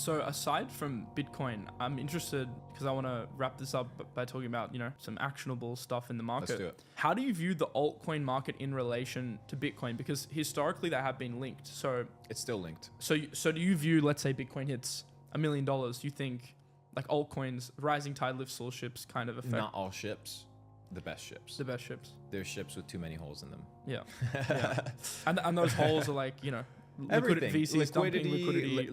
So aside from Bitcoin, I'm interested because I want to wrap this up by talking about, some actionable stuff in the market. Let's do it. How do you view the altcoin market in relation to Bitcoin? Because historically they have been linked. So It's still linked. So do you view, let's say Bitcoin hits $1 million, do you think like altcoins, rising tide lifts all ships kind of effect? Not all ships, the best ships. The best ships. There's ships with too many holes in them. Yeah. Yeah. And those holes are like, Everything. VCs liquidity,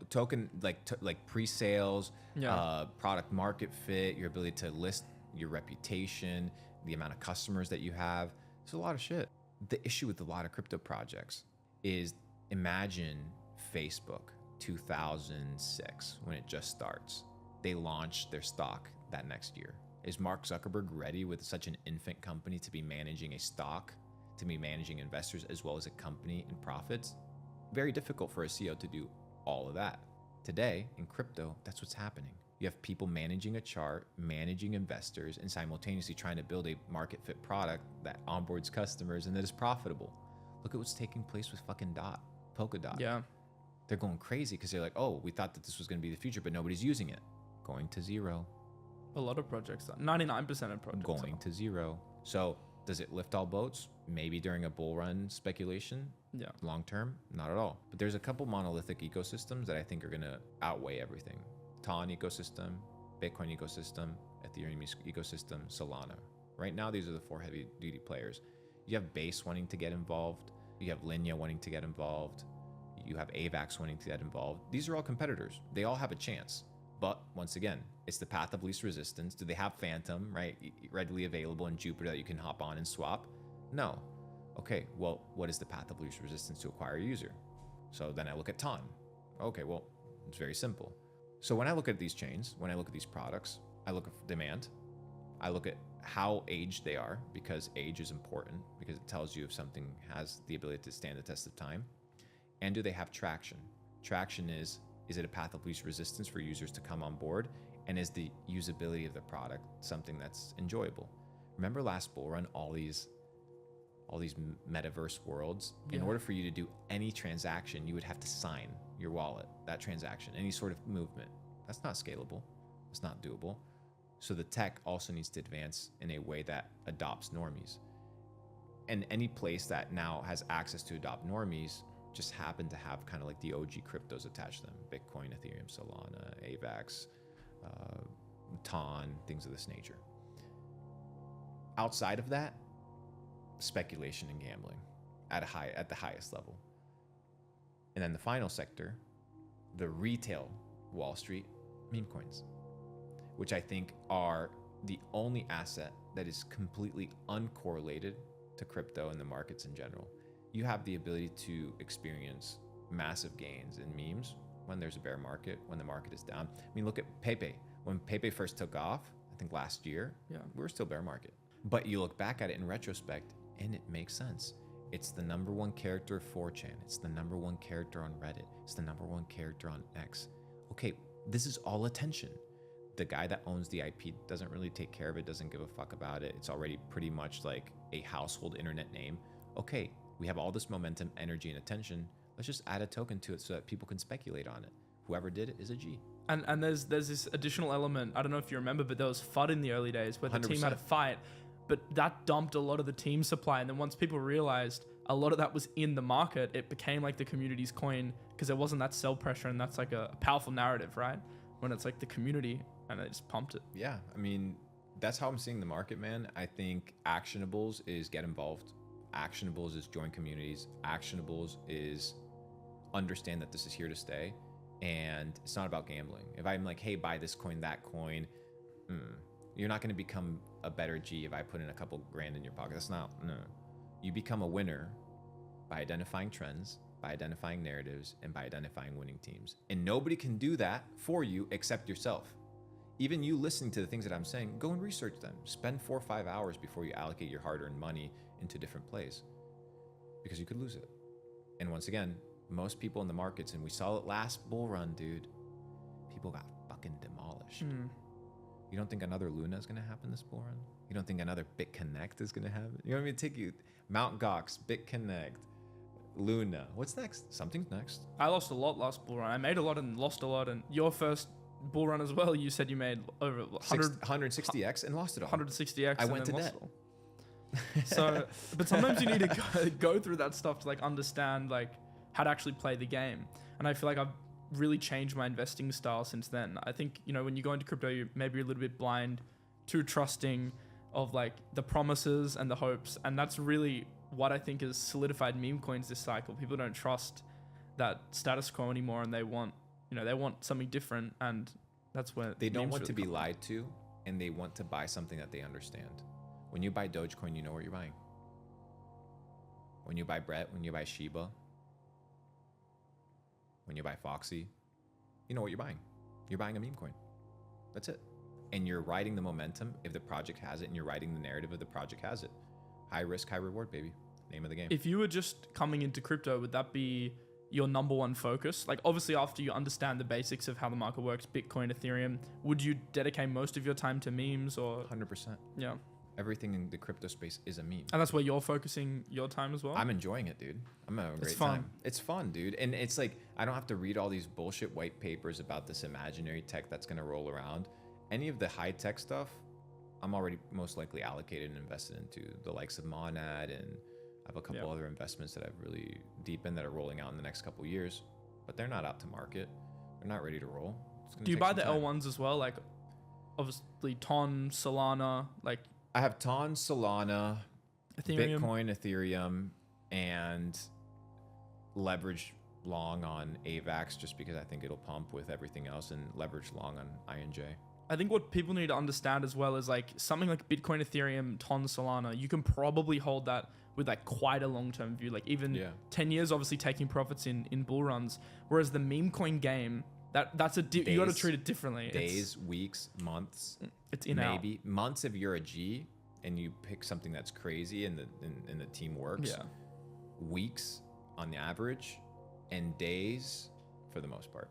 token, like pre-sales, Yeah. product market fit, your ability to list your reputation, the amount of customers that you have. It's a lot of shit. The issue with a lot of crypto projects is, imagine Facebook 2006 when it just starts. They launched their stock that next year. Is Mark Zuckerberg ready with such an infant company to be managing a stock, to be managing investors as well as a company and profits? Very difficult for a CEO to do all of that. Today in crypto, that's what's happening. You have people managing a chart, managing investors, and simultaneously trying to build a market fit product that onboards customers and that is profitable. Look at what's taking place with fucking Polkadot. Yeah. They're going crazy because they're like, oh, we thought that this was going to be the future, but nobody's using it. Going to zero. A lot of projects are. 99% of projects Going are. to zero. So does it lift all boats? Maybe during a bull run speculation. Yeah. Long term, not at all. But there's a couple monolithic ecosystems that I think are going to outweigh everything. Ton ecosystem, Bitcoin ecosystem, Ethereum ecosystem, Solana. Right now, these are the 4 heavy duty players. You have Base wanting to get involved. You have Linea wanting to get involved. You have AVAX wanting to get involved. These are all competitors. They all have a chance. But once again, it's the path of least resistance. Do they have Phantom, right, readily available in Jupiter that you can hop on and swap? No. Okay, well, what is the path of least resistance to acquire a user? So then I look at Ton. Okay, well, it's very simple. So when I look at these chains, when I look at these products, I look at demand. I look at how aged they are, because age is important, because it tells you if something has the ability to stand the test of time. And do they have traction? Traction is it a path of least resistance for users to come on board? And is the usability of the product something that's enjoyable? Remember last bull run, all these metaverse worlds? In order for you to do any transaction, you would have to sign your wallet, that transaction, any sort of movement. That's not scalable. It's not doable. So the tech also needs to advance in a way that adopts normies. And any place that now has access to adopt normies just happen to have kind of like the OG cryptos attached to them. Bitcoin, Ethereum, Solana, AVAX, Ton, things of this nature. Outside of that, speculation and gambling at the highest level. And then the final sector, the retail Wall Street meme coins, which I think are the only asset that is completely uncorrelated to crypto and the markets in general. You have the ability to experience massive gains in memes when there's a bear market, when the market is down. I mean, look at Pepe. When Pepe first took off, I think last year, we were still bear market. But you look back at it in retrospect, and it makes sense. It's the #1 character of 4chan. It's the #1 character on Reddit. It's the #1 character on X. Okay, this is all attention. The guy that owns the IP doesn't really take care of it, doesn't give a fuck about it. It's already pretty much like a household internet name. Okay, we have all this momentum, energy, and attention. Let's just add a token to it so that people can speculate on it. Whoever did it is a G. And there's this additional element. I don't know if you remember, but there was FUD in the early days where the 100%. team had a fight, but that dumped a lot of the team supply. And then once people realized a lot of that was in the market, it became like the community's coin because there wasn't that sell pressure. And that's like a powerful narrative, right? When it's like the community and they just pumped it. Yeah, I mean, that's how I'm seeing the market, man. I think actionables is get involved. Actionables is join communities. Actionables is understand that this is here to stay. And it's not about gambling. If I'm like, hey, buy this coin, that coin, you're not going to become a better G if I put in a couple grand in your pocket. That's not, no. You become a winner by identifying trends, by identifying narratives, and by identifying winning teams. And nobody can do that for you except yourself. Even you listening to the things that I'm saying, go and research them. Spend 4 or 5 hours before you allocate your hard-earned money into different plays, because you could lose it. And once again, most people in the markets, and we saw it last bull run, dude, people got fucking demolished. You don't think another Luna is going to happen this bull run? You don't think another BitConnect is going to happen? You know what I mean? Take you, Mt. Gox, BitConnect, Luna. What's next? Something's next. I lost a lot last bull run. I made a lot and lost a lot. And your first bull run as well, you said you made over 160x and lost it all. 160x. I went to lost net. it all. So, but sometimes you need to go through that stuff to like understand like how to actually play the game. And I feel like I've really changed my investing style since then. I think, you know, when you go into crypto, you maybe a little bit blind, too trusting of like the promises and the hopes. And that's really what I think has solidified meme coins this cycle. People don't trust that status quo anymore, and they want something different. And that's where they don't memes want really to be come. lied to, and they want to buy something that they understand. When you buy Dogecoin, you know what you're buying. When you buy Brett, when you buy Shiba, when you buy Foxy, you know what you're buying. You're buying a meme coin. That's it. And you're riding the momentum if the project has it, and you're riding the narrative if the project has it. High risk, high reward, baby. Name of the game. If you were just coming into crypto, would that be your number one focus? Like, obviously, after you understand the basics of how the market works, Bitcoin, Ethereum, would you dedicate most of your time to memes or? 100%. Yeah. Everything in the crypto space is a meme. And that's where you're focusing your time as well? I'm enjoying it, dude. I'm having a great time. It's fun, dude. And it's like, I don't have to read all these bullshit white papers about this imaginary tech that's going to roll around. Any of the high tech stuff, I'm already most likely allocated and invested into the likes of Monad, and I have a couple other investments that I've really deepened that are rolling out in the next couple years, but they're not out to market. They're not ready to roll. Do you buy the L1s as well? Like, obviously, Ton, Solana, like. I have Ton, Solana, Ethereum. Bitcoin, Ethereum, and leverage long on AVAX just because I think it'll pump with everything else, and leverage long on INJ. I think what people need to understand as well is like something like Bitcoin, Ethereum, Ton, Solana, you can probably hold that with like quite a long-term view, like even 10 years, obviously taking profits in bull runs. Whereas the meme coin game, that's you got to treat it differently. Days, weeks, months. It's in maybe out. Months if you're a G and you pick something that's crazy and the team works. Yeah. Weeks on the average, and days for the most part.